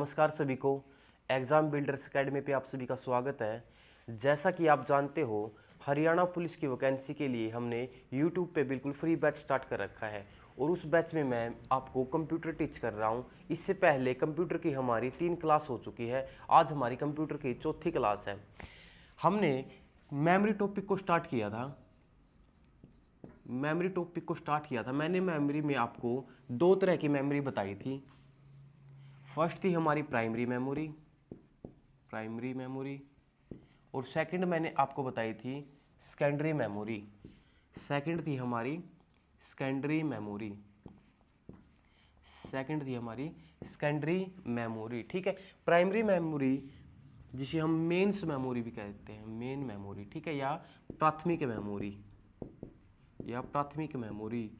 नमस्कार सभी को। एग्ज़ाम बिल्डर्स एकेडमी पे आप सभी का स्वागत है। जैसा कि आप जानते हो, हरियाणा पुलिस की वैकेंसी के लिए हमने YouTube पे बिल्कुल फ्री बैच स्टार्ट कर रखा है और उस बैच में मैं आपको कंप्यूटर टीच कर रहा हूँ। इससे पहले कंप्यूटर की हमारी 3 क्लास हो चुकी है। आज हमारी कंप्यूटर की चौथी क्लास है। हमने मेमोरी टॉपिक को स्टार्ट किया था। मैंने मेमोरी में आपको 2 तरह की मेमोरी बताई थी। फर्स्ट थी हमारी प्राइमरी मेमोरी और सेकंड मैंने आपको बताई थी सेकेंडरी मेमोरी। सेकंड थी हमारी सेकेंडरी मेमोरी। ठीक है। प्राइमरी मेमोरी जिसे हम मेंस मेमोरी भी कहते हैं, मेन मेमोरी, ठीक है, या प्राथमिक मेमोरी।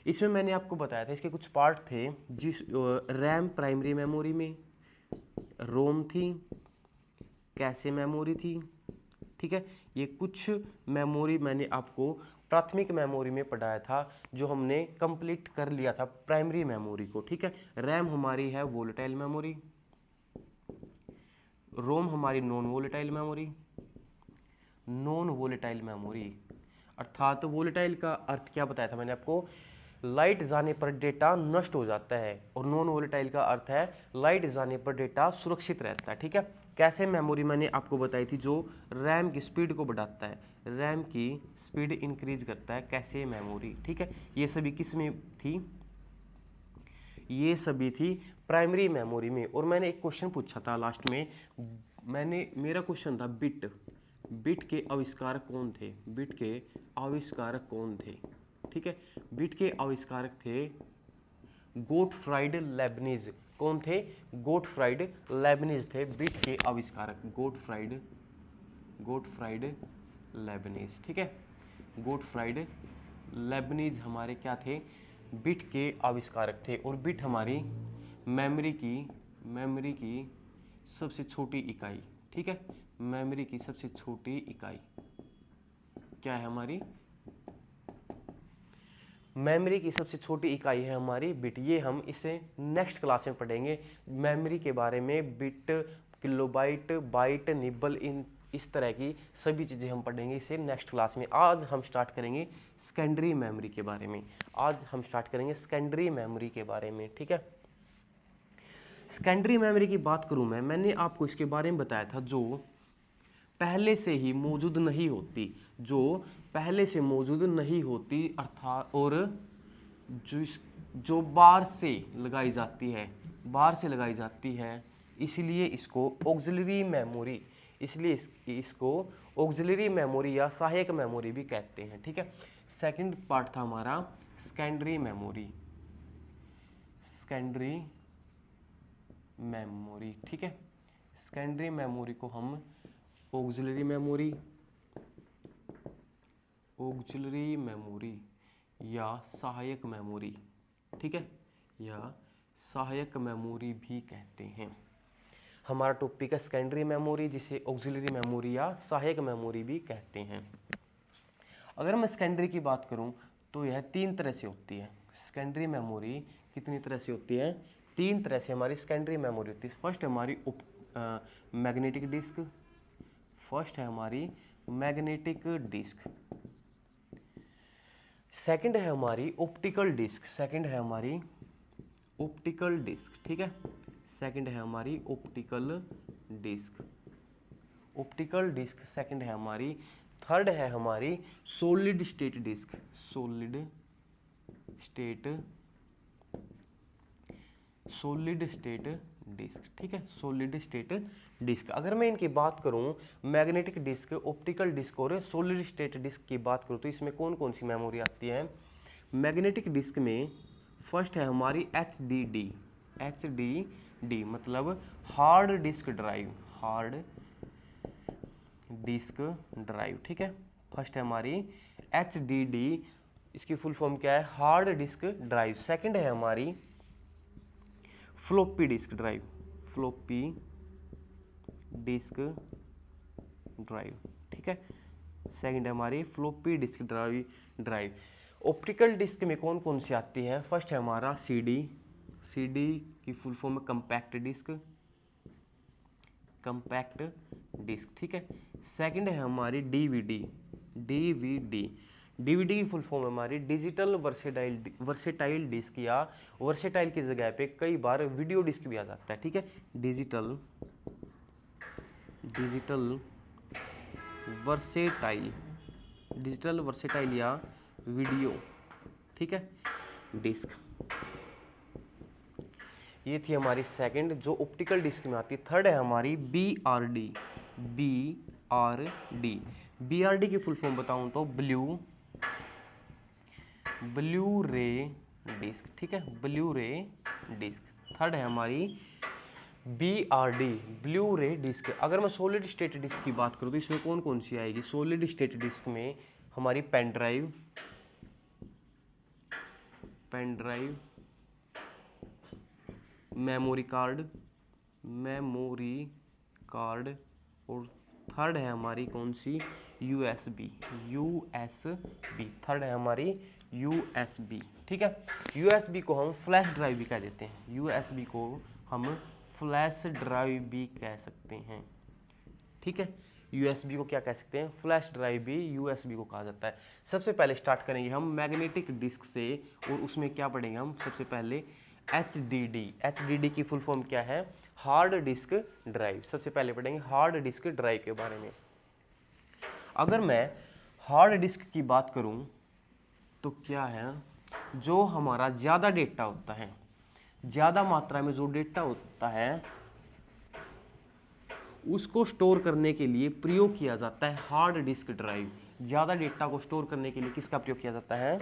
इसमें मैंने आपको बताया था इसके कुछ पार्ट थे। रैम प्राइमरी मेमोरी में, रोम थी, कैशे मेमोरी थी। ठीक है, ये कुछ मेमोरी मैंने आपको प्राथमिक मेमोरी में पढ़ाया था, जो हमने कंप्लीट कर लिया था प्राइमरी मेमोरी को। ठीक है, रैम हमारी है वोलेटाइल मेमोरी, रोम हमारी नॉन वोलेटाइल मेमोरी। अर्थात वोलेटाइल का अर्थ क्या बताया था मैंने आपको, लाइट जाने पर डेटा नष्ट हो जाता है, और नॉन वोलेटाइल का अर्थ है लाइट जाने पर डेटा सुरक्षित रहता है। ठीक है। कैसे मेमोरी मैंने आपको बताई थी, जो रैम की स्पीड को बढ़ाता है, रैम की स्पीड इंक्रीज करता है, कैसे मेमोरी। ठीक है, ये सभी किस में थी, ये सभी थी प्राइमरी मेमोरी में। और मैंने एक क्वेश्चन पूछा था लास्ट में, मेरा क्वेश्चन था बिट के आविष्कारक कौन थे। ठीक है, बिट के आविष्कारक थे गोटफ्राइड लेबनिज। कौन थे? गोटफ्राइड लेबनिज थे बिट के आविष्कारक, गोटफ्राइड लेबनिज। ठीक है, गोटफ्राइड लेबनिज हमारे क्या थे, बिट के आविष्कारक थे। और बिट हमारी मेमोरी की सबसे छोटी इकाई। ठीक है, मेमोरी की सबसे छोटी इकाई क्या है हमारी, मेमोरी की सबसे छोटी इकाई है हमारी बिट। ये हम इसे नेक्स्ट क्लास में पढ़ेंगे मेमोरी के बारे में। बिट, किलोबाइट, बाइट, निबल, इस तरह की सभी चीज़ें हम पढ़ेंगे इसे नेक्स्ट क्लास में। आज हम स्टार्ट करेंगे सेकेंडरी मेमोरी के बारे में। ठीक है, सेकेंडरी मेमोरी की बात करूं मैंने आपको इसके बारे में बताया था, जो पहले से मौजूद नहीं होती अर्थात, और जो बाहर से लगाई जाती है, इसलिए इसको ऑक्सिलरी मेमोरी या सहायक मेमोरी भी कहते हैं। ठीक है, सेकंड पार्ट था हमारा सेकेंडरी मेमोरी। ठीक है, सेकेंडरी मेमोरी को हम ऑक्सिलरी मेमोरी या सहायक मेमोरी, ठीक है, या सहायक मेमोरी भी कहते हैं। हमारा टॉपिक है सेकेंडरी मेमोरी, जिसे ऑक्सिलरी मेमोरी या सहायक मेमोरी भी कहते हैं। अगर मैं सेकेंडरी की बात करूं तो यह 3 तरह से होती है। सेकेंडरी मेमोरी कितनी तरह से होती है? 3 तरह से हमारी सेकेंडरी मेमोरी होती है। फर्स्ट हमारी मैग्नेटिक डिस्क, सेकंड है हमारी ऑप्टिकल डिस्क, ठीक है, सेकंड है हमारी ऑप्टिकल डिस्क, सेकंड है हमारी। थर्ड है हमारी सॉलिड स्टेट डिस्क, ठीक है, सॉलिड स्टेट डिस्क। अगर मैं इनकी बात करूं, मैग्नेटिक डिस्क, ऑप्टिकल डिस्क और सॉलिड स्टेट डिस्क की बात करूं, तो इसमें कौन कौन सी मेमोरी आती है? मैग्नेटिक डिस्क में फर्स्ट है हमारी HDD मतलब हार्ड डिस्क ड्राइव, ठीक है। फर्स्ट है हमारी HDD, इसकी फुल फॉर्म क्या है? Hard disk drive. सेकंड है हमारी फ्लॉपी डिस्क ड्राइव, ठीक है। सेकंड है हमारी floppy disk drive. Optical disk में कौन कौन सी आती है? फर्स्ट है हमारा CD की फुल फॉर्म है कंपैक्ट डिस्क, कंपैक्ट डिस्क, ठीक है। सेकंड है हमारी डीवीडी। डीवीडी डीवीडी की फुल फॉर्म है हमारी डिजिटल वर्सेटाइल डिस्क, या वर्सेटाइल की जगह पे कई बार वीडियो डिस्क भी आ जाता है, ठीक है। डिजिटल वर्सेटाइल या वीडियो, ठीक है, डिस्क। ये थी हमारी सेकंड जो ऑप्टिकल डिस्क में आती है। थर्ड है हमारी BRD। BRD की फुल फॉर्म बताऊं तो ब्लू रे डिस्क, ठीक है, ब्लू रे डिस्क। थर्ड है हमारी BRD, ब्लू रे डिस्क। अगर मैं सॉलिड स्टेट डिस्क की बात करूं तो इसमें कौन कौन सी आएगी? सॉलिड स्टेट डिस्क में हमारी पेन ड्राइव, मेमोरी कार्ड, और थर्ड है हमारी कौन सी? USB। थर्ड है हमारी USB, ठीक है। USB को हम फ्लैश ड्राइव भी कह देते हैं। USB को हम फ्लैश ड्राइव भी कह सकते हैं, ठीक है। USB को क्या कह सकते हैं? फ्लैश ड्राइव भी USB को कहा जाता है। सबसे पहले स्टार्ट करेंगे हम मैग्नेटिक डिस्क से, और उसमें क्या पढ़ेंगे हम? सबसे पहले HDD की फुल फॉर्म क्या है? Hard disk drive. सबसे पहले पढ़ेंगे हार्ड डिस्क ड्राइव के बारे में। अगर मैं हार्ड डिस्क की बात करूं तो क्या है? जो हमारा ज़्यादा डेटा होता है, ज़्यादा मात्रा में जो डेटा होता है उसको स्टोर करने के लिए प्रयोग किया जाता है हार्ड डिस्क ड्राइव। ज़्यादा डेटा को स्टोर करने के लिए किसका प्रयोग किया जाता है?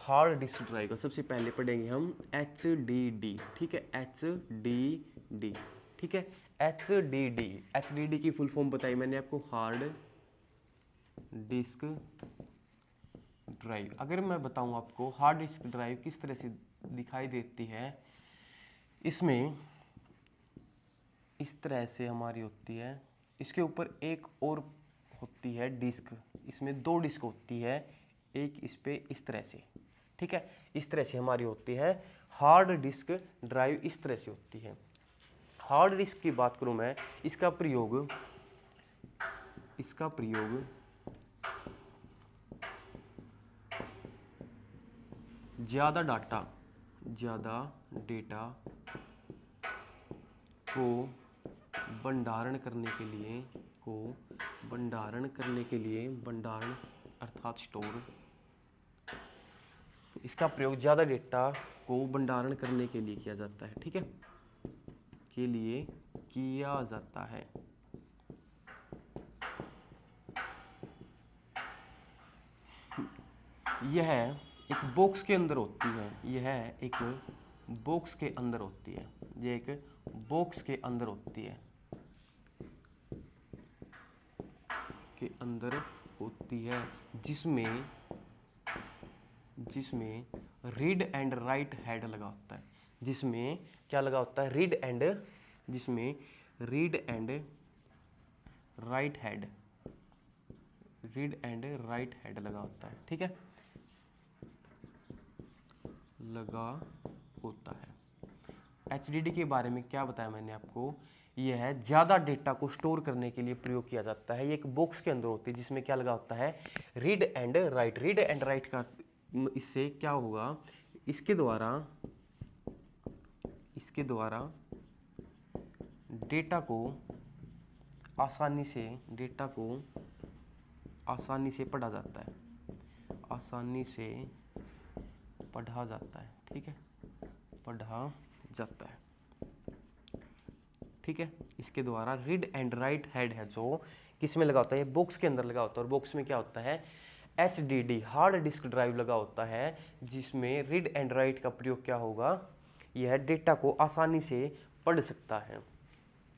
हार्ड डिस्क ड्राइव का। सबसे पहले पढ़ेंगे हम HDD, ठीक है, HDD, ठीक है। HDD की फुल फॉर्म बताई मैंने आपको, हार्ड डिस्क ड्राइव। अगर मैं बताऊं आपको हार्ड डिस्क ड्राइव किस तरह से दिखाई देती है, इसमें इस तरह से हमारी होती है, इसके ऊपर एक और होती है डिस्क, इसमें दो डिस्क होती है, एक इस पे इस तरह से, ठीक है, इस तरह से हमारी होती है हार्ड डिस्क ड्राइव, इस तरह से होती है। हार्ड डिस्क की बात करूं मैं, इसका प्रयोग ज़्यादा डेटा को भंडारण अर्थात स्टोर, इसका प्रयोग ज़्यादा डेटा को भंडारण करने के लिए किया जाता है, ठीक है, के लिए किया जाता है। यह एक बॉक्स के अंदर होती है, यह एक बॉक्स के अंदर होती है, ये एक बॉक्स के अंदर होती है, जिसमें रीड एंड राइट हेड लगा होता है। जिसमें क्या लगा होता है? रीड एंड राइट हेड लगा होता है, ठीक है, लगा होता है। HDD के बारे में क्या बताया मैंने आपको? यह है ज़्यादा डेटा को स्टोर करने के लिए प्रयोग किया जाता है। ये एक बॉक्स के अंदर होती है जिसमें क्या लगा होता है? रीड एंड राइट का इससे क्या होगा? इसके द्वारा डेटा को आसानी से पढ़ा जाता है, ठीक है, पढ़ा जाता है, ठीक है। इसके द्वारा रीड एंड राइट हेड है जो किस में लगा होता है? बॉक्स के अंदर लगा होता है, और बॉक्स में क्या होता है? HDD हार्ड डिस्क ड्राइव लगा होता है, जिसमें रीड एंड राइट का प्रयोग क्या होगा? यह डेटा को आसानी से पढ़ सकता है।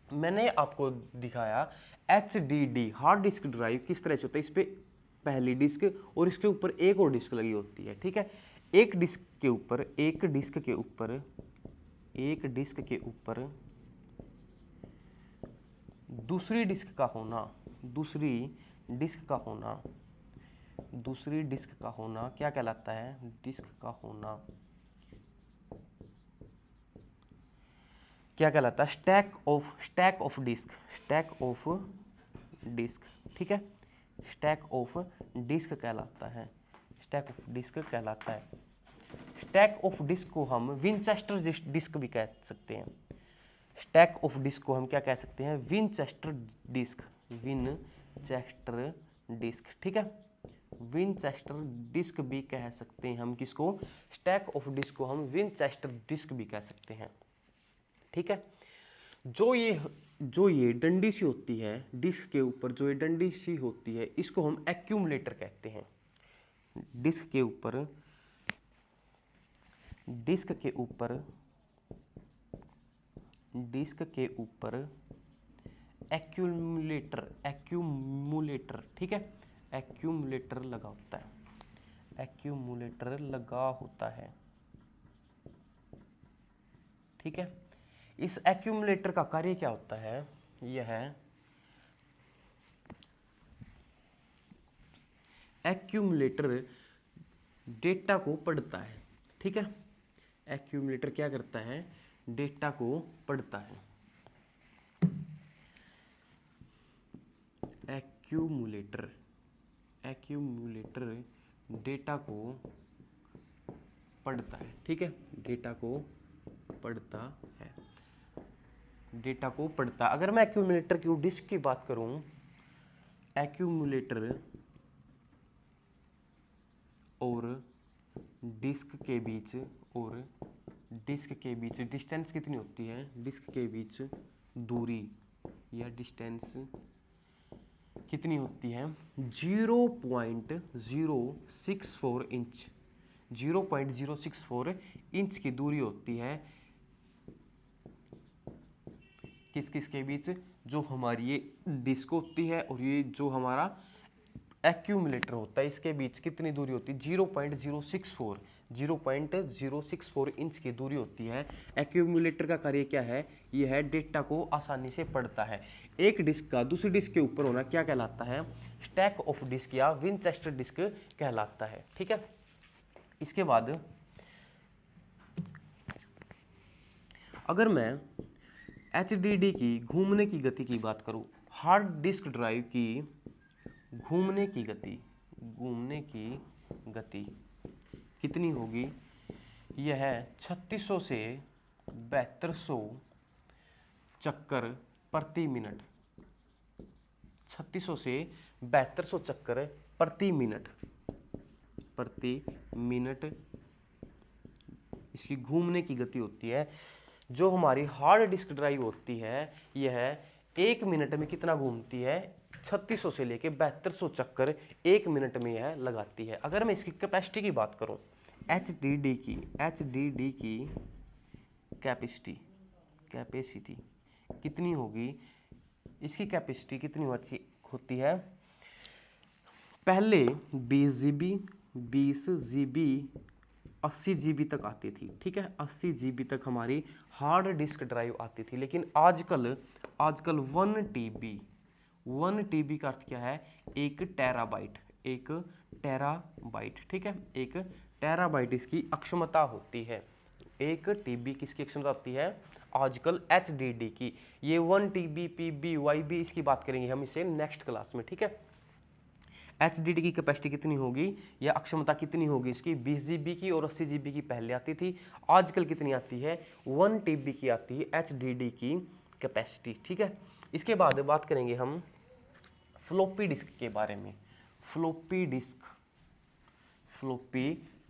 मैंने आपको दिखाया HDD हार्ड डिस्क ड्राइव किस तरह से होता है। इस पे पहली डिस्क और इसके ऊपर एक और डिस्क लगी होती है, ठीक है। एक डिस्क के ऊपर दूसरी डिस्क का होना क्या कहलाता है? डिस्क का होना क्या कहलाता है, स्टैक ऑफ डिस्क, ठीक है, स्टैक ऑफ डिस्क कहलाता है, स्टैक ऑफ डिस्क कहलाता है। स्टैक ऑफ डिस्क को हम विनचेस्टर डिस्क भी कह सकते हैं। स्टैक ऑफ डिस्क को हम क्या कह सकते हैं, विनचेस्टर डिस्क, विनचेस्टर डिस्क, ठीक है, विनचेस्टर डिस्क भी कह सकते हैं हम किसको, स्टैक ऑफ डिस्क को हम विनचेस्टर डिस्क भी कह सकते हैं, ठीक है। जो ये डंडी सी होती है डिस्क के ऊपर, जो ये डंडी सी होती है, इसको हम एक्यूमुलेटर कहते हैं। डिस्क के ऊपर एक्यूमुलेटर, ठीक है, एक्यूमुलेटर लगा होता है, ठीक है। इस एक्यूमुलेटर का कार्य क्या होता है, यह एक्यूमुलेटर डेटा को पढ़ता है, ठीक है। एक्यूमुलेटर क्या करता है, डेटा को पढ़ता है। एक्यूमुलेटर डेटा को पढ़ता है, ठीक है, डेटा को पढ़ता है। अगर मैं एक्यूमुलेटर की डिस्क की बात करूं, एक्यूमुलेटर और डिस्क के बीच डिस्टेंस कितनी होती है, डिस्क के बीच दूरी या डिस्टेंस कितनी होती है, 0.064 इंच, 0.064 इंच की दूरी होती है। किस के बीच, जो हमारी ये डिस्क होती है और ये जो हमारा एक्यूमुलेटर होता है, इसके बीच कितनी दूरी होती है, 0.064 इंच की दूरी होती है। एक्यूमुलेटर का कार्य क्या है, यह है डेटा को आसानी से पढ़ता है। एक डिस्क का दूसरी डिस्क के ऊपर होना क्या कहलाता है, स्टैक ऑफ डिस्क या विनचेस्टर डिस्क कहलाता है, ठीक है। इसके बाद अगर मैं HDD की घूमने की गति की बात करूं, हार्ड डिस्क ड्राइव की घूमने की गति कितनी होगी, यह 3600 से 7200 चक्कर प्रति मिनट, 3600 से 7200 चक्कर प्रति मिनट इसकी घूमने की गति होती है। जो हमारी हार्ड डिस्क ड्राइव होती है, यह 1 मिनट में कितना घूमती है, 3600 से लेके 7200 चक्कर 1 मिनट में यह लगाती है। अगर मैं इसकी कैपेसिटी की बात करूं, HDD की कैपेसिटी कितनी होगी, इसकी कैपेसिटी कितनी होती है, पहले 20 GB 80 GB तक आती थी, ठीक है, 80 GB तक हमारी हार्ड डिस्क ड्राइव आती थी। लेकिन आजकल 1 TB का अर्थ क्या है, 1 टेराबाइट, ठीक है, 1 टेराबाइट इसकी अक्षमता होती है। 1 TB किसकी अक्षमता होती है आजकल, HDD की। ये 1 TB PB YB इसकी बात करेंगे हम इसे नेक्स्ट क्लास में, ठीक है। HDD की कैपेसिटी कितनी होगी या अक्षमता कितनी होगी इसकी, 20 GB की और 80 GB की पहले आती थी, आजकल कितनी आती है, 1 TB की आती है HDD की कैपेसिटी, ठीक है। इसके बाद बात करेंगे हम फ्लॉपी डिस्क के बारे में। फ्लॉपी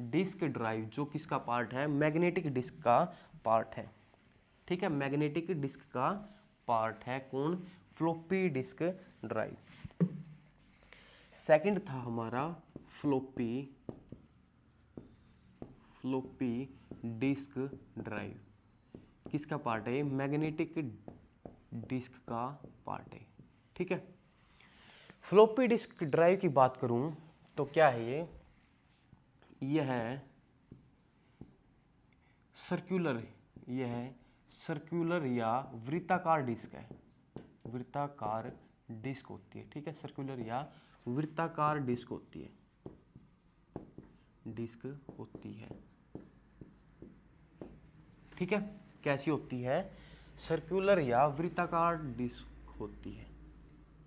डिस्क ड्राइव जो किसका पार्ट है, मैग्नेटिक डिस्क का पार्ट है, ठीक है, मैग्नेटिक डिस्क का पार्ट है कौन, फ्लॉपी डिस्क ड्राइव। सेकंड था हमारा फ्लॉपी डिस्क ड्राइव, किसका पार्ट है, मैग्नेटिक डिस्क का पार्ट है, ठीक है। फ्लॉपी डिस्क ड्राइव की बात करूं तो क्या है यह सर्कुलर या वृत्ताकार डिस्क है, वृत्ताकार डिस्क होती है, ठीक है, सर्कुलर या वृत्ताकार डिस्क होती है, ठीक है। कैसी होती है, सर्कुलर या वृत्ताकार डिस्क होती है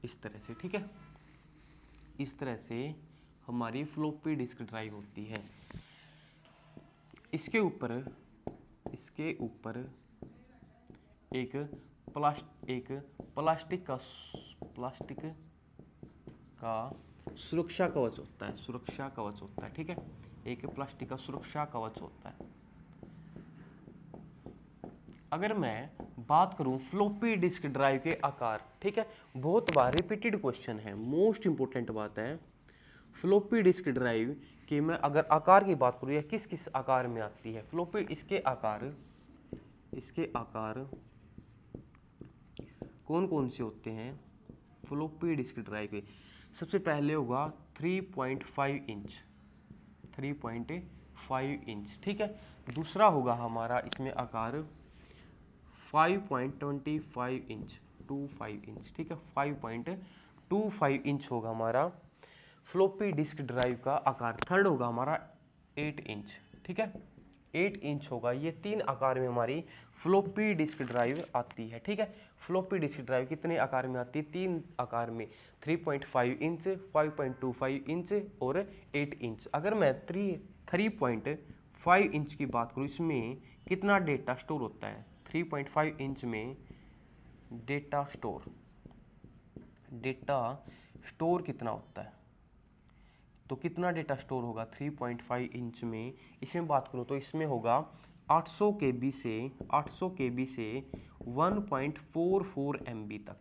इस तरह से, ठीक है। इस तरह से हमारी फ्लॉपी डिस्क ड्राइव होती है। इसके ऊपर एक प्लास्टिक का सुरक्षा कवच होता है, ठीक है। एक प्लास्टिक का सुरक्षा कवच होता है। अगर मैं बात करूं फ्लॉपी डिस्क ड्राइव के आकार, ठीक है, बहुत बार रिपीटेड क्वेश्चन है, मोस्ट इंपोर्टेंट बात है। फ्लॉपी डिस्क ड्राइव कि मैं अगर आकार की बात करूं या किस किस आकार में आती है फ्लॉपी, इसके आकार कौन कौन से होते हैं फ्लॉपी डिस्क ड्राइव के। सबसे पहले होगा 3.5 इंच, ठीक है। दूसरा होगा हमारा इसमें आकार 5.25 इंच, 25 इंच, ठीक है। 5.25 इंच होगा हमारा फ्लॉपी डिस्क ड्राइव का आकार। थर्ड होगा हमारा 8 इंच, ठीक है। 8 इंच होगा। ये 3 आकार में हमारी फ्लॉपी डिस्क ड्राइव आती है, ठीक है। फ्लॉपी डिस्क ड्राइव कितने आकार में आती है? 3 आकार में, 3.5 इंच, 5.25 इंच और 8 इंच। अगर मैं 3.5 इंच की बात करूँ, इसमें कितना डेटा स्टोर होता है? 3.5 इंच में डेटा स्टोर कितना होता है? तो कितना डेटा स्टोर होगा 3.5 इंच में? इसमें बात करूँ तो इसमें होगा 800 KB से 1.44 MB तक,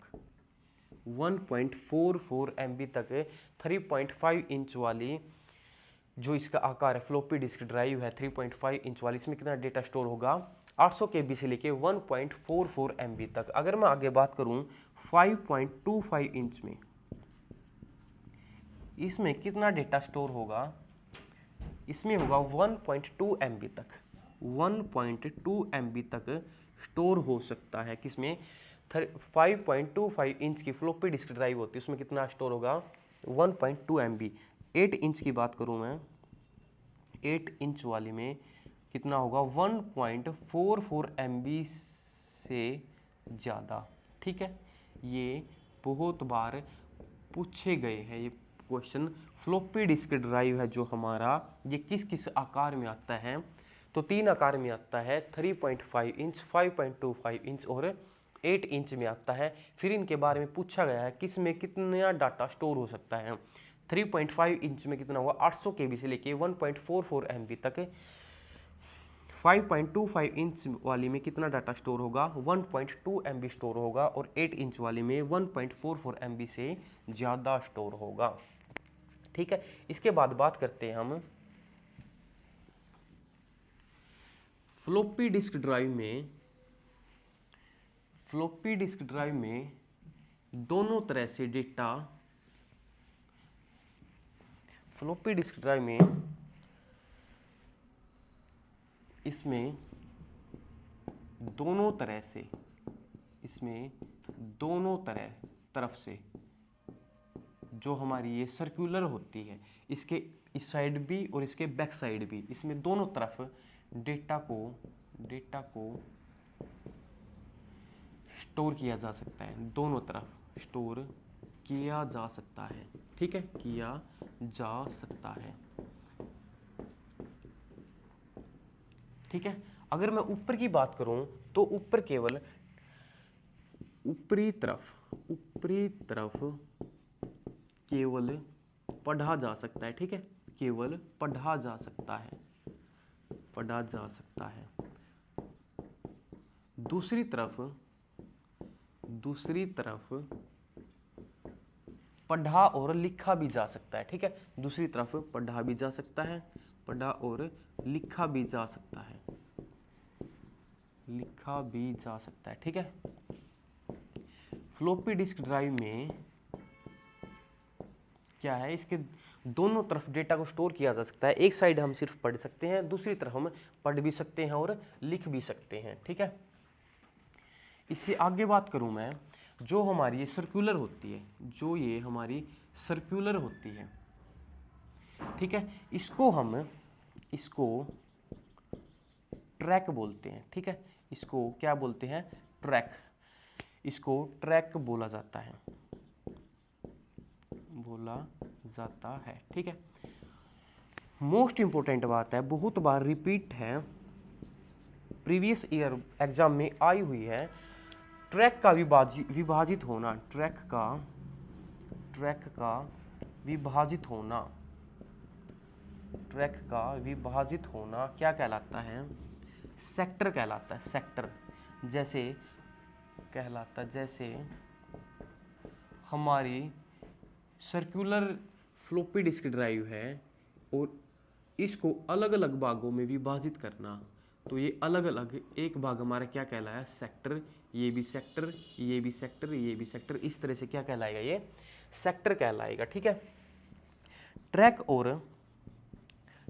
1.44 MB तक 3.5 इंच वाली जो इसका आकार है फ्लॉपी डिस्क ड्राइव है 3.5 इंच वाली, इसमें कितना डेटा स्टोर होगा? 800 KB से लेके 1.44 MB तक। अगर मैं आगे बात करूं 5.25 इंच में, इसमें कितना डेटा स्टोर होगा? इसमें होगा 1.2 MB तक, 1.2 MB तक स्टोर हो सकता है। किसमें? 5.25 इंच की फ्लॉपी डिस्क ड्राइव होती है, उसमें कितना स्टोर होगा? 1.2 MB। 8 इंच की बात करूं मैं, 8 इंच वाली में कितना होगा? 1.44 MB से ज़्यादा, ठीक है। ये बहुत बार पूछे गए हैं ये क्वेश्चन। फ्लॉपी डिस्क ड्राइव है जो हमारा, ये किस किस आकार में आता है? तो 3 आकार में आता है, 3.5 इंच, 5.25 इंच और 8 इंच में आता है। फिर इनके बारे में पूछा गया है किस में कितना डाटा स्टोर हो सकता है। 3.5 इंच में कितना होगा? 800 KB से लेके 1.44 MB तक। 5.25 इंच वाली में कितना डाटा स्टोर होगा? 1.2 MB स्टोर होगा। और 8 इंच वाली में 1.44 MB से ज़्यादा स्टोर होगा, ठीक है। इसके बाद बात करते हैं हम फ्लॉपी डिस्क ड्राइव में। फ्लॉपी डिस्क ड्राइव में दोनों तरह से डेटा, फ्लॉपी डिस्क ड्राइव में इसमें दोनों तरफ से जो हमारी ये सर्कुलर होती है, इसके इस साइड भी और इसके बैक साइड भी, इसमें दोनों तरफ डेटा को स्टोर किया जा सकता है। दोनों तरफ स्टोर किया जा सकता है, ठीक है, किया जा सकता है, ठीक है। अगर मैं ऊपर की बात करूं तो ऊपर केवल ऊपरी तरफ केवल पढ़ा जा सकता है, ठीक है, केवल पढ़ा जा सकता है। दूसरी तरफ पढ़ा और लिखा भी जा सकता है, ठीक है। दूसरी तरफ पढ़ा भी जा सकता है, पढ़ा और लिखा भी जा सकता है, ठीक है। फ्लॉपी डिस्क ड्राइव में क्या है? इसके दोनों तरफ डेटा को स्टोर किया जा सकता है। एक साइड हम सिर्फ पढ़ सकते हैं, दूसरी तरफ हम पढ़ भी सकते हैं और लिख भी सकते हैं, ठीक है। इससे आगे बात करूं मैं, जो हमारी ये सर्कुलर होती है, ठीक है, इसको ट्रैक बोलते हैं, ठीक है। इसको क्या बोलते हैं? ट्रैक, इसको ट्रैक बोला जाता है, ठीक है। मोस्ट इंपॉर्टेंट बात है, बहुत बार रिपीट है, प्रीवियस ईयर एग्जाम में आई हुई है, ट्रैक का विभाजित होना, ट्रैक का विभाजित होना, ट्रैक का विभाजित होना क्या कहलाता है? सेक्टर कहलाता है, सेक्टर। जैसे कहलाता, जैसे हमारी सर्कुलर फ्लॉपी डिस्क ड्राइव है और इसको अलग अलग भागों में विभाजित करना, तो ये अलग अलग एक भाग हमारा क्या कहलाया? सेक्टर। ये भी सेक्टर, ये भी सेक्टर, ये भी सेक्टर, इस तरह से क्या कहलाएगा? ये सेक्टर कहलाएगा, ठीक है। ट्रैक और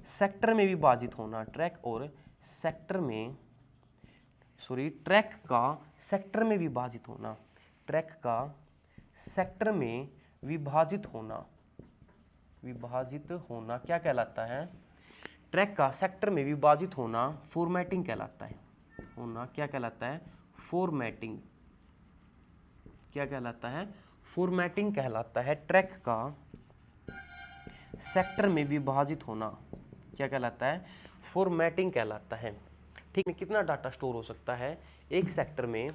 सेक्टर में विभाजित होना, ट्रैक और सेक्टर में, ट्रैक का सेक्टर में विभाजित होना, ट्रैक का सेक्टर में विभाजित होना, विभाजित होना क्या कहलाता है? ट्रैक का सेक्टर में विभाजित होना फॉर्मेटिंग कहलाता है, होना क्या कहलाता है? फॉर्मेटिंग। क्या कहलाता है? फॉर्मेटिंग कहलाता है। ट्रैक का सेक्टर में विभाजित होना क्या कहलाता है? फॉर्मेटिंग कहलाता है, ठीक है। कितना डाटा स्टोर हो सकता है एक सेक्टर में?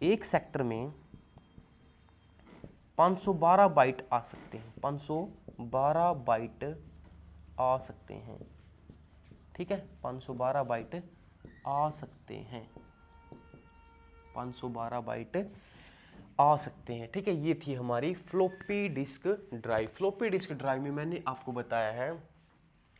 एक सेक्टर में 512 बाइट आ सकते हैं, 512 बाइट आ सकते हैं, ठीक है। 512 बाइट आ सकते हैं, 512 बाइट आ सकते हैं, ठीक है। ये थी हमारी floppy disk drive. Floppy disk drive में मैंने आपको बताया है,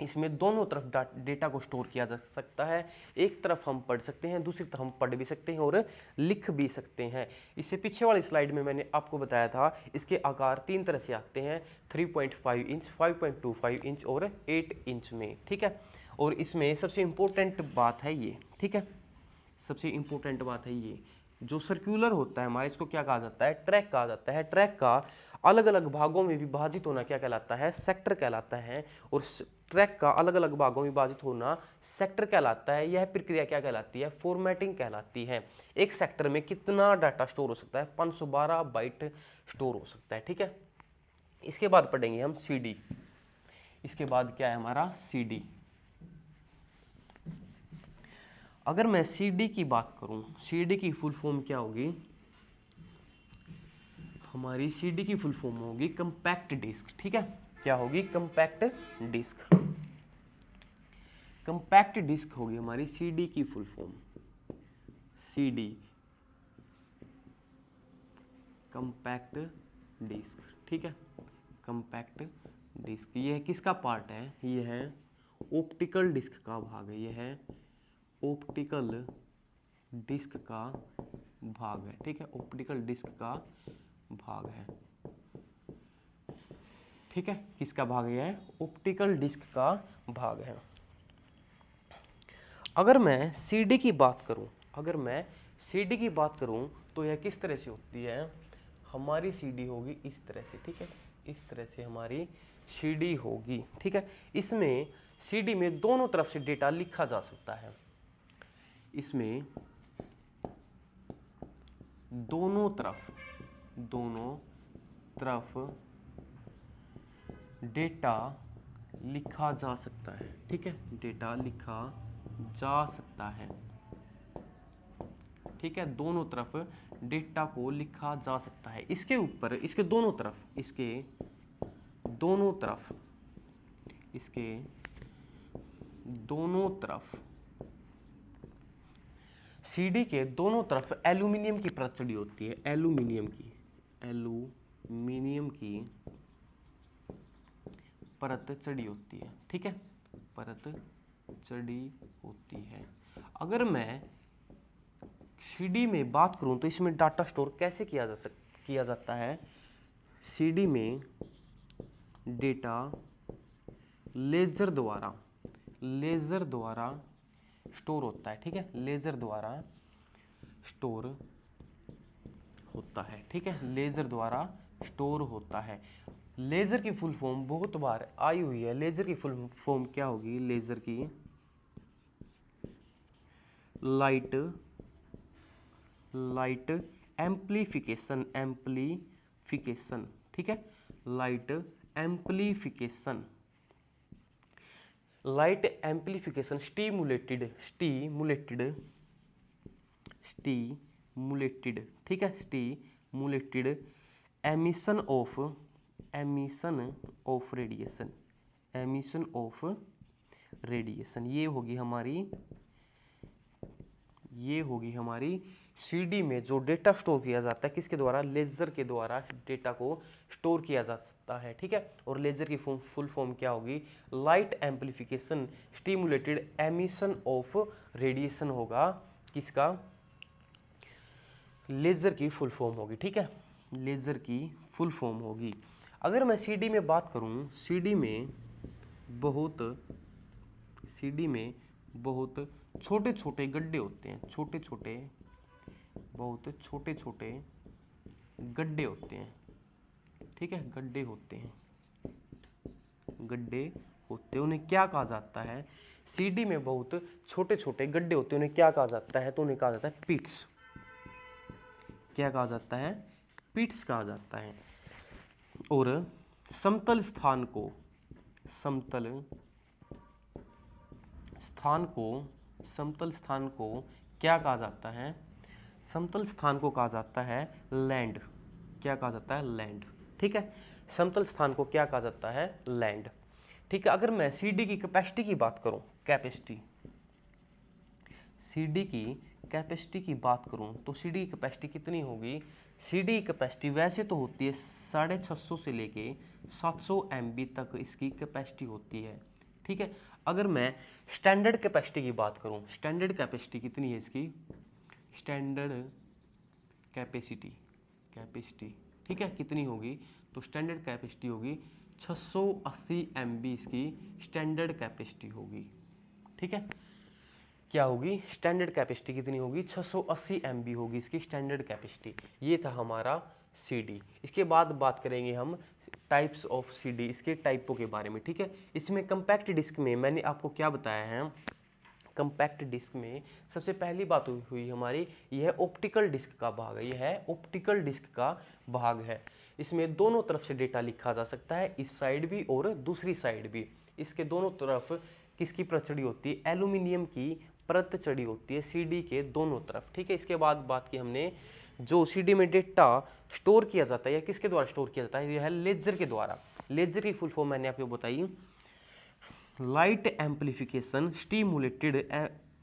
इसमें दोनों तरफ डेटा को स्टोर किया जा सकता है। एक तरफ हम पढ़ सकते हैं, दूसरी तरफ हम पढ़ भी सकते हैं और लिख भी सकते हैं। इससे पीछे वाली स्लाइड में मैंने आपको बताया था, इसके आकार 3 तरह से आते हैं, 3.5 इंच, 5.25 इंच और 8 इंच में, ठीक है। और इसमें सबसे इम्पोर्टेंट बात है ये, ठीक है, सबसे इम्पोर्टेंट बात है ये, जो सर्कुलर होता है हमारा, इसको क्या कहा जाता है? ट्रैक कहा जाता है। ट्रैक का अलग अलग भागों में विभाजित होना क्या कहलाता है? सेक्टर कहलाता है। और ट्रैक का अलग अलग भागों में विभाजित होना सेक्टर कहलाता है। यह प्रक्रिया क्या कहलाती है? फॉर्मेटिंग कहलाती है। एक सेक्टर में कितना डाटा स्टोर हो सकता है? 512 बाइट स्टोर हो सकता है, ठीक है। इसके बाद पढ़ेंगे हम CD। इसके बाद क्या है हमारा? CD। अगर मैं CD की बात करूं, CD की फुल फॉर्म क्या होगी? हमारी CD की फुल फॉर्म होगी कंपैक्ट डिस्क, ठीक है। क्या होगी? Compact disc. कंपैक्ट डिस्क होगी हमारी CD की full form, CD compact disk, ठीक है। कंपैक्ट डिस्क ये किसका पार्ट है? ये है ऑप्टिकल डिस्क का भाग है, ये है ऑप्टिकल डिस्क का भाग है, ठीक है। ऑप्टिकल डिस्क का भाग है, ठीक है। किसका भाग है? ऑप्टिकल डिस्क का भाग है। अगर मैं CD की बात करूं, अगर मैं CD की बात करूं तो यह किस तरह से होती है? हमारी CD होगी इस तरह से, ठीक है। इस तरह से हमारी CD होगी, ठीक है। इसमें CD में दोनों तरफ से डेटा लिखा जा सकता है। इसमें दोनों तरफ डेटा लिखा जा सकता है, ठीक है। डेटा लिखा जा सकता है, ठीक है। दोनों तरफ डेटा को लिखा जा सकता है। इसके ऊपर, इसके दोनों तरफ, इसके दोनों तरफ CD के दोनों तरफ एल्यूमिनियम की परत चढ़ी होती है, एल्यूमिनियम की परत चढ़ी होती है, ठीक है। परत चढ़ी होती है। अगर मैं CD में बात करूं तो इसमें डाटा स्टोर कैसे किया जाता है? CD में डेटा लेजर द्वारा स्टोर होता है, ठीक है। लेजर द्वारा स्टोर होता है, ठीक है। लेजर द्वारा स्टोर होता है। लेजर की फुल फॉर्म बहुत बार आई हुई है। लेजर की फुल फॉर्म क्या होगी? लाइट एम्प्लीफिकेशन, ठीक है, लाइट एम्प्लीफिकेशन, स्टीमुलेटेड, ठीक है, स्टीमुलेटेड एमिशन ऑफ रेडिएशन, ये होगी हमारी सीडी में जो डेटा स्टोर किया जाता है, किसके द्वारा, लेजर के द्वारा डेटा को स्टोर किया जाता है, ठीक है। और लेजर की फुल फॉर्म क्या होगी, light amplification stimulated emission of radiation होगा, किसका, लेजर की फुल फॉर्म होगी, ठीक है, लेजर की फुल फॉर्म होगी। अगर मैं सीडी में बात करूं, सीडी में बहुत छोटे छोटे गड्ढे होते हैं, बहुत छोटे छोटे गड्ढे होते हैं, ठीक है, गड्ढे होते हैं, उन्हें क्या कहा जाता है, सीडी में बहुत छोटे छोटे गड्ढे होते हैं, उन्हें क्या कहा जाता है, तो उन्हें कहा जाता है पिट्स, क्या कहा जाता है, पिट्स कहा जाता है। और समतल स्थान को क्या कहा जाता है, समतल स्थान को कहा जाता है लैंड, क्या कहा जाता है, लैंड, ठीक है, समतल स्थान को क्या कहा जाता है, लैंड, ठीक है। अगर मैं सीडी की कैपेसिटी की बात करूं, सीडी की कैपेसिटी की बात करूं तो सीडी की कैपेसिटी कितनी होगी, सीडी की कैपेसिटी वैसे तो होती है 650 से लेके 700 MB तक इसकी कैपेसिटी होती है, ठीक है। अगर मैं स्टैंडर्ड कैपेसिटी की बात करूं, स्टैंडर्ड कैपेसिटी कितनी है इसकी, स्टैंडर्ड कैपेसिटी, ठीक है, कितनी होगी, तो स्टैंडर्ड कैपेसिटी होगी 680 MB इसकी स्टैंडर्ड कैपेसिटी होगी, ठीक है। क्या होगी, स्टैंडर्ड कैपेसिटी कितनी होगी, 680 MB होगी इसकी स्टैंडर्ड कैपेसिटी। ये था हमारा सीडी। इसके बाद बात करेंगे हम टाइप्स ऑफ सीडी, इसके टाइपों के बारे में, ठीक है। इसमें कंपैक्ट डिस्क में मैंने आपको क्या बताया है, कंपैक्ट डिस्क में सबसे पहली बात हुई हमारी, यह ऑप्टिकल डिस्क का भाग है, यह ऑप्टिकल डिस्क का भाग है। इसमें दोनों तरफ से डेटा लिखा जा सकता है, इस साइड भी और दूसरी साइड भी। इसके दोनों तरफ किसकी परत चढ़ी होती है, एल्यूमिनियम की परत चढ़ी होती है सीडी के दोनों तरफ, ठीक है। इसके बाद बात की हमने, जो सीडी में डेटा स्टोर किया जाता है, यह किसके द्वारा स्टोर किया जाता है, यह है लेजर के द्वारा। लेजर की फुल फॉर्म मैंने आपको बताई, light amplification stimulated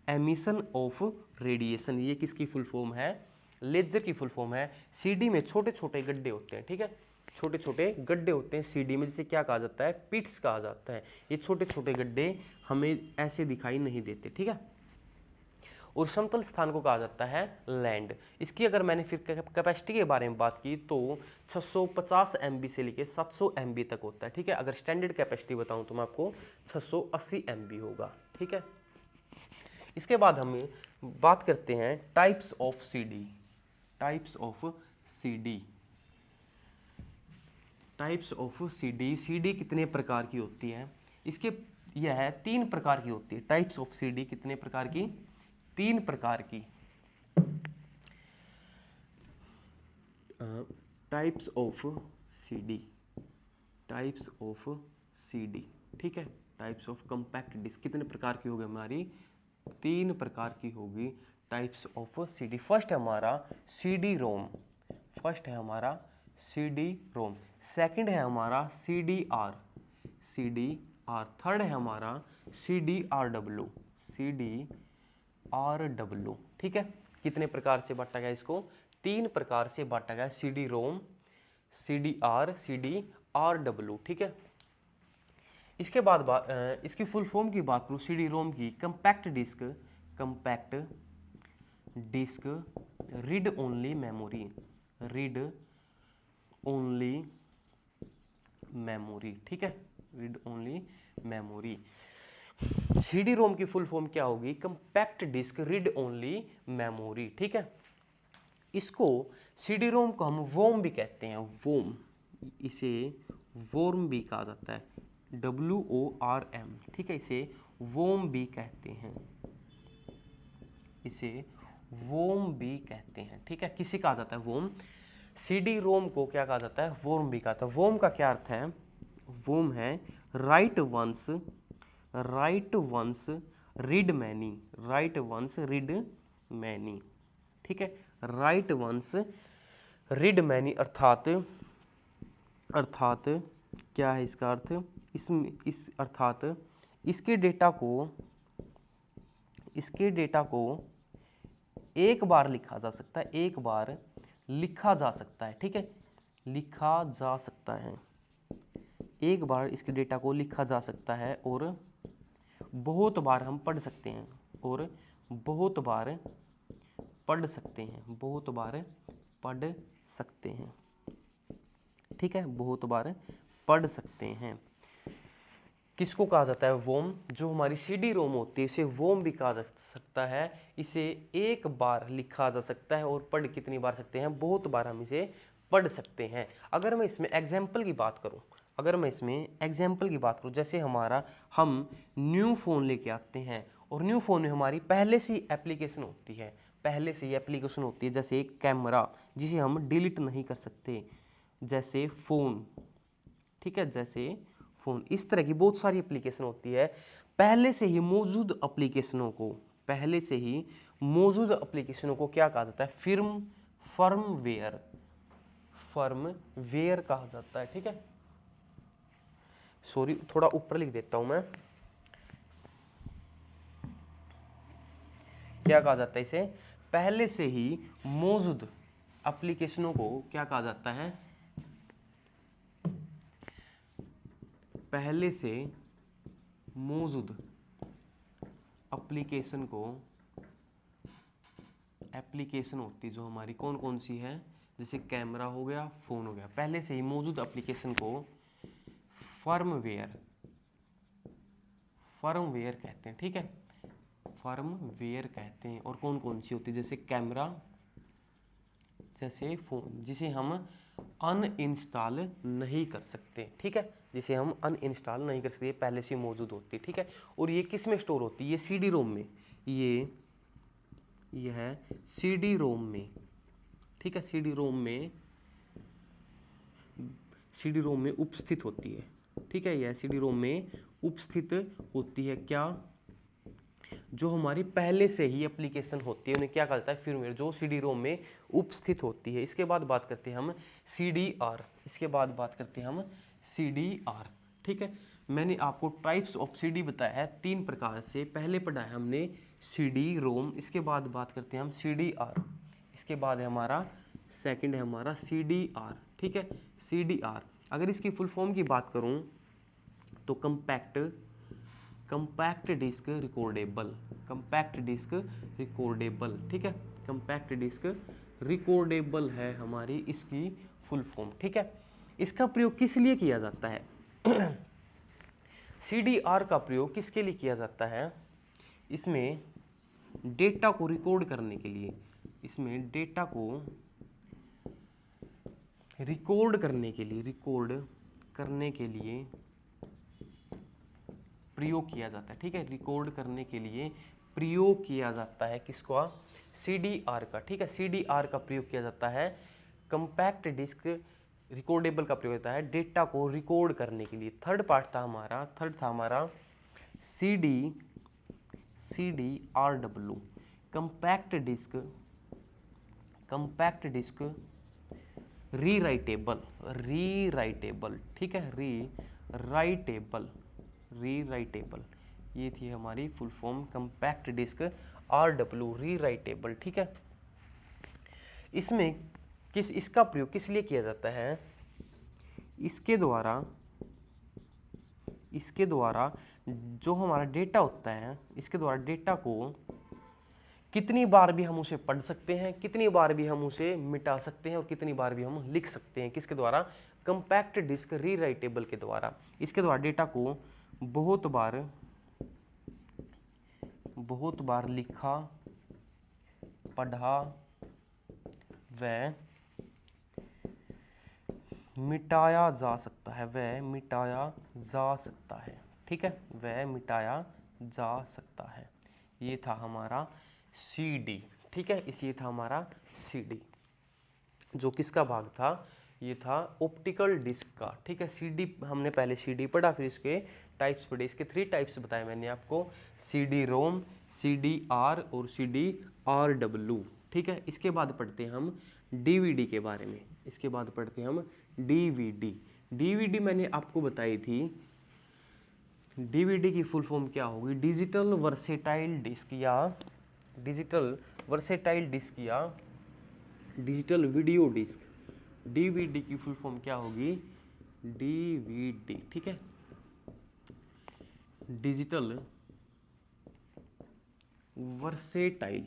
emission of radiation, ये किसकी फुल फॉर्म है, लेजर की फुल फॉर्म है। सीडी में छोटे छोटे गड्ढे होते हैं, ठीक है, छोटे छोटे गड्ढे होते हैं सीडी में, जिसे क्या कहा जाता है, पिट्स कहा जाता है। ये छोटे छोटे गड्ढे हमें ऐसे दिखाई नहीं देते, ठीक है। और समतल स्थान को कहा जाता है लैंड। इसकी अगर मैंने फिर कैपेसिटी के बारे में बात की तो 650 MB से लेके 700 MB तक होता है, ठीक है। अगर स्टैंडर्ड कैपेसिटी बताऊं तो मैं आपको 680 MB होगा, ठीक है। इसके बाद हम बात करते हैं टाइप्स ऑफ सीडी, सीडी कितने प्रकार की होती है, इसके यह 3 प्रकार की होती है। टाइप्स ऑफ सीडी कितने प्रकार की, 3 प्रकार की। टाइप्स ऑफ सीडी, ठीक है। टाइप्स ऑफ कंपैक्ट डिस्क कितने प्रकार की होगी हमारी, 3 प्रकार की होगी टाइप्स ऑफ सीडी। फर्स्ट है हमारा सीडी रोम, सेकंड है हमारा सीडी आर, थर्ड है हमारा सीडी आर डब्ल्यू, ठीक है। कितने प्रकार से बांटा गया इसको, 3 प्रकार से बांटा गया, CD ROM, CD R W, ठीक है। इसके बाद इसकी फुल फॉर्म की बात करूँ सीडी रोम की, compact disk read only memory, ठीक है, read only memory. CD ROM की फुल फॉर्म क्या होगी, compact disk read only memory, ठीक है। इसको सीडी रोम को हम वोम भी कहते हैं, इसे वोर्म भी कहा जाता है, WORM, ठीक है, इसे वोम भी कहते हैं, इसे वोम भी कहते हैं। ठीक है, किसे कहा जाता है? वोम। सीडी रोम को क्या कहा जाता है? वोम भी कहा जाता है। वोम का क्या अर्थ है? वोम है write once read many, write once read many. ठीक है, राइट वंस रीड मैनी अर्थात क्या है इसका अर्थ? इस अर्थात इसके डेटा को एक बार लिखा जा सकता है, एक बार लिखा जा सकता है। ठीक है, लिखा जा सकता है, एक बार इसके डेटा को लिखा जा सकता है और बहुत बार हम पढ़ सकते हैं, और बहुत बार पढ़ सकते हैं, बहुत बार पढ़ सकते हैं। ठीक है, बहुत बार पढ़ सकते हैं। किसको कहा जाता है? वोम। जो हमारी सीडी रोम होती है इसे वोम भी कहा जा सकता है। इसे एक बार लिखा जा सकता है और पढ़ कितनी बार सकते हैं? बहुत बार हम इसे पढ़ सकते हैं। अगर मैं इसमें एग्जाम्पल की बात करूं, जैसे हम न्यू फ़ोन लेके आते हैं और न्यू फ़ोन में हमारी पहले से ही एप्लीकेशन होती है, जैसे एक कैमरा जिसे हम डिलीट नहीं कर सकते, जैसे फ़ोन। ठीक है, जैसे फ़ोन। इस तरह की बहुत सारी एप्लीकेशन होती है। पहले से ही मौजूद एप्लीकेशनों को क्या कहा जाता है? फर्मवेयर कहा जाता है। ठीक है, सॉरी थोड़ा ऊपर लिख देता हूं मैं। क्या कहा जाता है इसे? पहले से ही मौजूद एप्लीकेशनों को क्या कहा जाता है? पहले से मौजूद एप्लीकेशन होती है जो हमारी कौन कौन सी है, जैसे कैमरा हो गया, फ़ोन हो गया। पहले से ही मौजूद एप्लीकेशन को फर्मवेयर कहते हैं। ठीक है, फर्मवेयर कहते हैं। और कौन कौन सी होती है? जैसे कैमरा, जैसे फ़ोन, जिसे हम अनइंस्टॉल नहीं कर सकते। ठीक है, जिसे हम अनइंस्टॉल नहीं कर सकते, पहले से मौजूद होती है। ठीक है, और ये किस में स्टोर होती है? ये सीडी रोम में, ये है सीडी रोम में। ठीक है, सीडी रोम में उपस्थित होती है। ठीक है, यह सीडी रोम में उपस्थित होती है। क्या? जो हमारी पहले से ही एप्लीकेशन होती है उन्हें क्या कहा जाता है? फर्मवेयर, जो सीडी रोम में उपस्थित होती है। इसके बाद बात करते हैं हम सीडीआर। ठीक है, मैंने आपको टाइप्स ऑफ सीडी बताया है 3 प्रकार से। पहले पढ़ा है हमने सीडी रोम, इसके बाद बात करते हैं हम सीडीआर, इसके बाद है हमारा सेकंड है हमारा सीडीआर। ठीक है, सीडीआर अगर इसकी फुल फॉर्म की बात करूं तो कंपैक्ट डिस्क रिकॉर्डेबल। ठीक है, कंपैक्ट डिस्क रिकॉर्डेबल है हमारी इसकी फुल फॉर्म। ठीक है, इसका प्रयोग किस लिए किया जाता है? सीडीआर का प्रयोग किसके लिए किया जाता है? इसमें डेटा को रिकॉर्ड करने के लिए, रिकॉर्ड करने के लिए प्रयोग किया जाता है। ठीक है, रिकॉर्ड करने के लिए प्रयोग किया जाता है किसका? सीडीआर का। ठीक है, सीडीआर का प्रयोग किया जाता है कंपैक्ट डिस्क रिकॉर्डेबल का प्रयोग होता है डेटा को रिकॉर्ड करने के लिए। थर्ड था हमारा CDRW, कंपैक्ट डिस्क रीराइटेबल। ठीक है, रीराइटेबल, ये थी हमारी full form compact disk RW, rewritable. ठीक है, इसमें इसका प्रयोग किस लिए किया जाता है? इसके द्वारा जो हमारा डेटा होता है, इसके द्वारा डेटा को कितनी बार भी हम उसे पढ़ सकते हैं, कितनी बार भी हम उसे मिटा सकते हैं और कितनी बार भी हम लिख सकते हैं। किसके द्वारा? कंपैक्ट डिस्क रीराइटेबल के द्वारा। इसके द्वारा डेटा को बहुत बार लिखा, पढ़ा व मिटाया जा सकता है। ठीक है, वह मिटाया जा सकता है। ये था हमारा CD, ठीक है। इस ये था हमारा CD, जो किसका भाग था, ये था ऑप्टिकल डिस्क का, ठीक है। CD हमने पहले CD पढ़ा, फिर इसके टाइप्स पढ़े। इसके 3 टाइप्स बताए मैंने आपको, CD-ROM, CD-R और CD-RW, ठीक है। इसके बाद पढ़ते हैं हम DVD के बारे में। इसके बाद पढ़ते हैं हम DVD। DVD मैंने आपको बताई थी, DVD की फुल फॉर्म क्या होगी, डिजिटल वर्सेटाइल डिस्क या डिजिटल वर्सेटाइल डिस्क या डिजिटल वीडियो डिस्क। DVD की फुल फॉर्म क्या होगी, DVD, ठीक है। डिजिटल वर्सेटाइल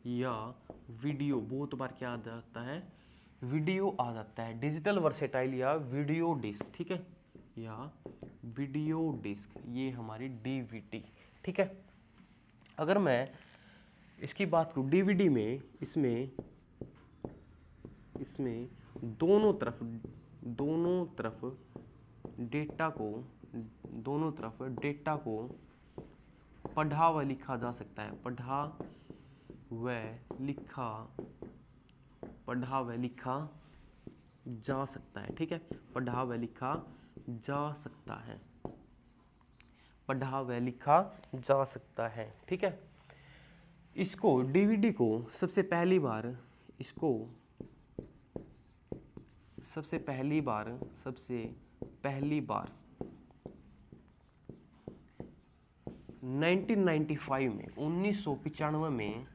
या वीडियो, बहुत बार क्या आ जाता है, वीडियो आ जाता है। डिजिटल वर्सेटाइल या वीडियो डिस्क, ठीक है, या वीडियो डिस्क, ये हमारी DVD, ठीक है। अगर मैं इसकी बात करूँ DVD में, इसमें दोनों तरफ डेटा को पढ़ा व लिखा जा सकता है, पढ़ा व लिखा जा सकता है, ठीक है। पढ़ा व लिखा जा सकता है, पढ़ा व लिखा जा सकता है, ठीक है। इसको DVD को सबसे पहली बार 1995 में 1995 में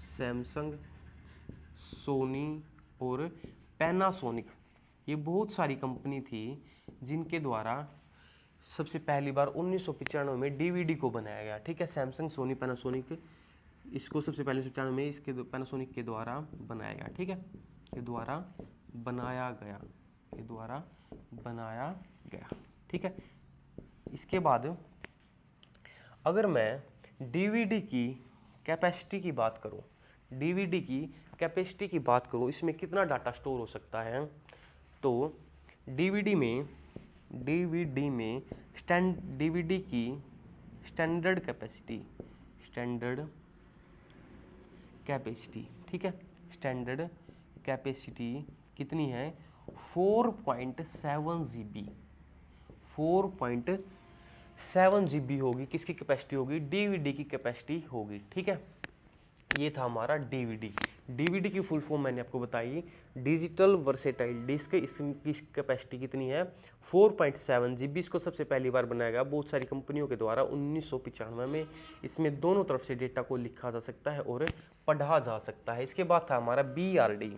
सैमसंग, सोनी और पैनासोनिक, ये बहुत सारी कंपनी थी जिनके द्वारा सबसे पहली बार 1995 में DVD को बनाया गया, ठीक है। सैमसंग, सोनी, पैनासोनिक, इसको सबसे पहले 1995 में इसके पैनासोनिक के द्वारा बनाया गया, ठीक है, के द्वारा बनाया गया, ठीक है। इसके बाद अगर मैं DVD की कैपेसिटी की बात करूं, इसमें कितना डाटा स्टोर हो सकता है, तो DVD की स्टैंडर्ड कैपेसिटी, ठीक है, स्टैंडर्ड कैपेसिटी कितनी है, 4.7 GB, 4.7 GB होगी। किसकी कैपेसिटी होगी, DVD की कैपेसिटी होगी, ठीक है। ये था हमारा DVD की फुल फॉर्म मैंने आपको बताई, डिजिटल वर्सेटाइल डिस्क। इसकी कैपेसिटी कितनी है, 4.7 GB। इसको सबसे पहली बार बनाया गया बहुत सारी कंपनियों के द्वारा 1995 में। इसमें दोनों तरफ से डेटा को लिखा जा सकता है और पढ़ा जा सकता है। इसके बाद था हमारा BRD,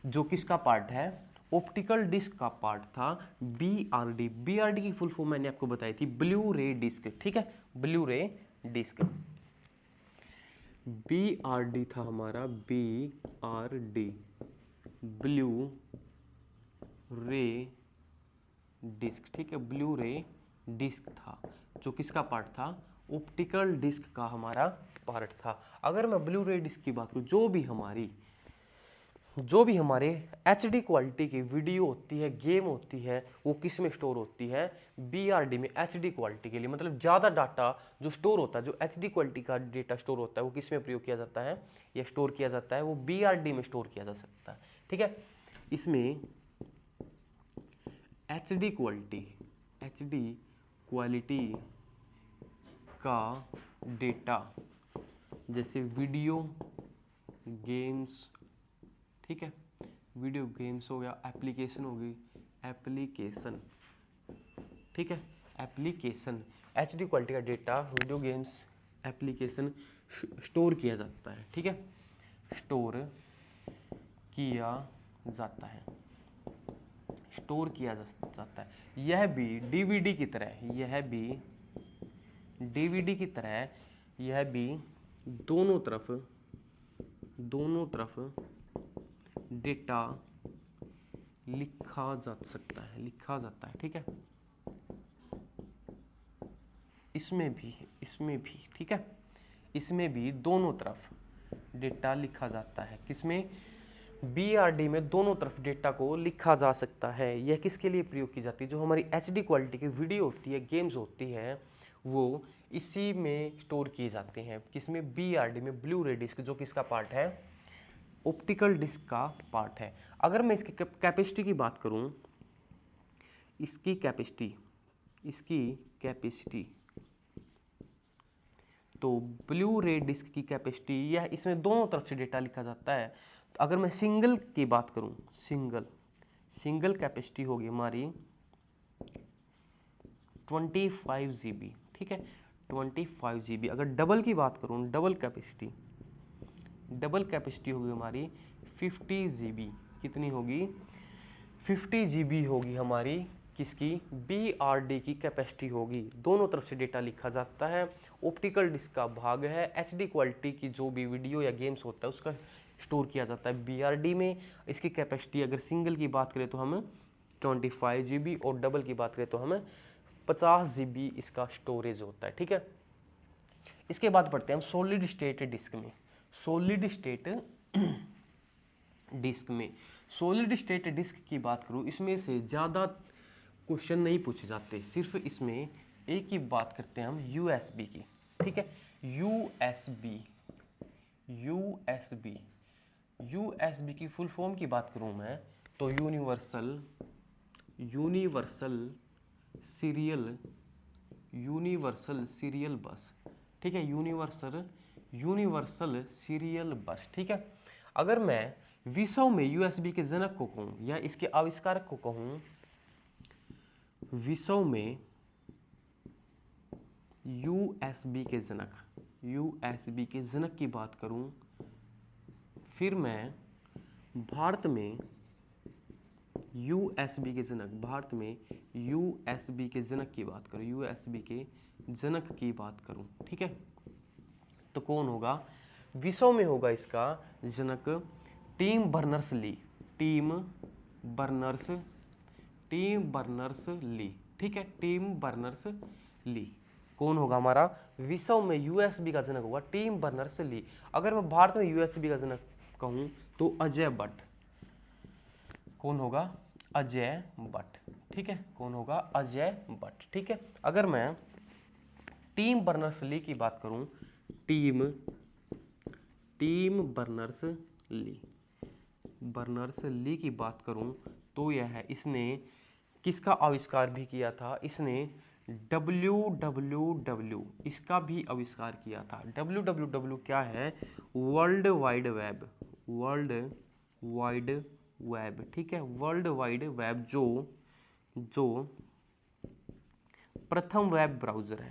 जो किसका पार्ट है, ऑप्टिकल डिस्क का पार्ट था। BRD की फुल फॉर्म मैंने आपको बताई थी, ब्लू रे डिस्क, ठीक है, ब्लू रे डिस्क। BRD था हमारा, BRD ब्लू रे डिस्क, ठीक है, ब्लू रे डिस्क था, जो किसका पार्ट था, ऑप्टिकल डिस्क का हमारा पार्ट था। अगर मैं ब्लू रे डिस्क की बात करूं, जो भी हमारे HD क्वालिटी की वीडियो होती है, गेम होती है, वो किस में स्टोर होती है, BRD में। HD क्वालिटी के लिए मतलब ज़्यादा डाटा जो स्टोर होता है, जो HD क्वालिटी का डेटा स्टोर होता है, वो किस में प्रयोग किया जाता है या स्टोर किया जाता है, वो BRD में स्टोर किया जा सकता है, ठीक है। इसमें HD क्वालिटी का डेटा, जैसे वीडियो गेम्स, ठीक है, वीडियो गेम्स हो गया, एप्लीकेशन होगी, ठीक है, एप्लीकेशन, HD क्वालिटी का data, video games, application store किया जाता है, ठीक है, स्टोर किया जाता है। यह भी DVD की तरह, यह भी दोनों तरफ डेटा लिखा जाता है, ठीक है। इसमें भी, ठीक है, इसमें भी दोनों तरफ डेटा लिखा जाता है। किसमें, BRD में दोनों तरफ डेटा को लिखा जा सकता है। यह किसके लिए प्रयोग की जाती है? जो हमारी HD क्वालिटी की वीडियो होती है, गेम्स होती है, वो इसी में स्टोर किए जाते हैं। किसमें? BRD में। ब्लू रे डिस्क जो किसका पार्ट है? ऑप्टिकल डिस्क का पार्ट है। अगर मैं इसकी कैपेसिटी की बात करूं, इसकी कैपेसिटी तो ब्लू रे डिस्क की कैपेसिटी, यह इसमें दोनों तरफ से डेटा लिखा जाता है। तो अगर मैं सिंगल की बात करूं, सिंगल कैपेसिटी होगी हमारी 25 GB, ठीक है, 25 GB। अगर डबल की बात करूं, डबल कैपेसिटी होगी हमारी 50 GB। कितनी होगी? 50 GB होगी हमारी किसकी? BRD की कैपेसिटी होगी। दोनों तरफ से डेटा लिखा जाता है। ऑप्टिकल डिस्क का भाग है। HD क्वालिटी की जो भी वीडियो या गेम्स होता है उसका स्टोर किया जाता है BRD में। इसकी कैपेसिटी अगर सिंगल की बात करें तो हम 25 GB और डबल की बात करें तो हमें 50 GB इसका स्टोरेज होता है, ठीक है। इसके बाद पढ़ते हैं हम सॉलिड स्टेट डिस्क में। सॉलिड स्टेट डिस्क की बात करूँ, इसमें से ज़्यादा क्वेश्चन नहीं पूछे जाते, सिर्फ इसमें एक ही बात करते हैं हम USB की, ठीक है। USB की फुल फॉर्म की बात करूं मैं तो यूनिवर्सल सीरियल बस, ठीक है, यूनिवर्सल सीरियल बस, ठीक है। अगर मैं विश्व में USB के जनक को कहूं या इसके आविष्कारक को कहूं, विश्व में USB के जनक की बात करूं, फिर मैं भारत में USB के जनक की बात करूं, ठीक है, तो कौन होगा? विश्व में होगा इसका जनक टिम बर्नर्स-ली, ठीक है, टिम बर्नर्स-ली। कौन होगा हमारा? विश्व में USB का जनक होगा टिम बर्नर्स-ली। अगर मैं भारत में USB का जनक कहूं तो अजय भट्ट। कौन होगा? अजय भट्ट, ठीक है, कौन होगा? अजय भट्ट, ठीक है। अगर मैं टिम बर्नर्स-ली की बात करूं, टिम बर्नर्स-ली की बात करूं तो यह है, इसने किसका आविष्कार भी किया था? इसने www इसका भी आविष्कार किया था। www क्या है? वर्ल्ड वाइड वेब, ठीक है, वर्ल्ड वाइड वेब जो प्रथम वेब ब्राउज़र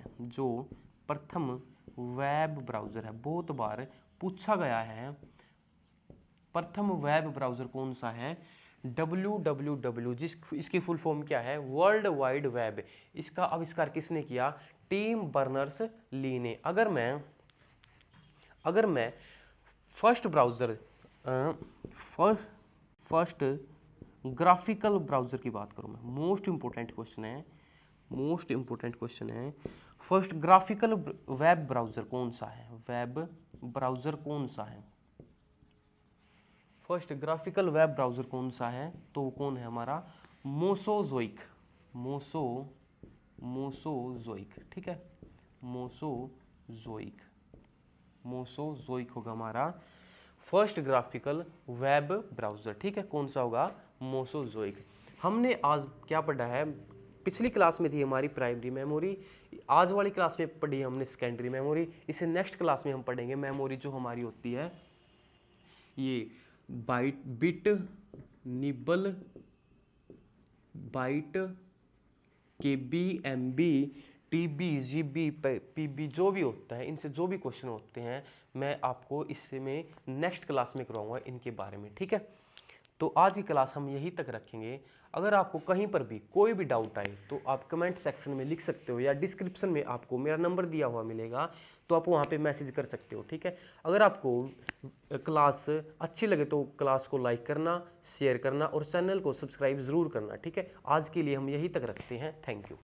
है, बहुत बार पूछा गया है। प्रथम वेब ब्राउज़र कौन सा है? www, इसकी फुल फॉर्म क्या है? World wide web. इसका आविष्कार किसने किया? टिम बर्नर्स-ली ने। अगर मैं फर्स्ट ग्राफिकल ब्राउज़र की बात करूँ, मैं मोस्ट इंपोर्टेंट क्वेश्चन है, फर्स्ट ग्राफिकल वेब ब्राउज़र कौन सा है? फर्स्ट ग्राफिकल वेब ब्राउज़र कौन सा है? तो कौन है हमारा? मोसोजोइक, ठीक है, मोसोजोइक होगा हमारा फर्स्ट ग्राफिकल वेब ब्राउज़र, ठीक है। कौन सा होगा? मोसोजोइक। हमने आज क्या पढ़ा है? पिछली क्लास में थी हमारी प्राइमरी मेमोरी, आज वाली क्लास में पढ़ी हमने सेकेंडरी मेमोरी। इसे नेक्स्ट क्लास में हम पढ़ेंगे मेमोरी जो हमारी होती है ये bit, nibble, byte, KB, MB, TB, GB, PB जो भी होता है, इनसे जो भी क्वेश्चन होते हैं मैं आपको इससे में नेक्स्ट क्लास में करवाऊंगा इनके बारे में, ठीक है। तो आज की क्लास हम यहीं तक रखेंगे। अगर आपको कहीं पर भी कोई भी डाउट आए तो आप कमेंट सेक्शन में लिख सकते हो या डिस्क्रिप्शन में आपको मेरा नंबर दिया हुआ मिलेगा, तो आप वहाँ पे मैसेज कर सकते हो, ठीक है। अगर आपको क्लास अच्छी लगे तो क्लास को लाइक करना, शेयर करना और चैनल को सब्सक्राइब ज़रूर करना, ठीक है। आज के लिए हम यहीं तक रखते हैं। Thank you.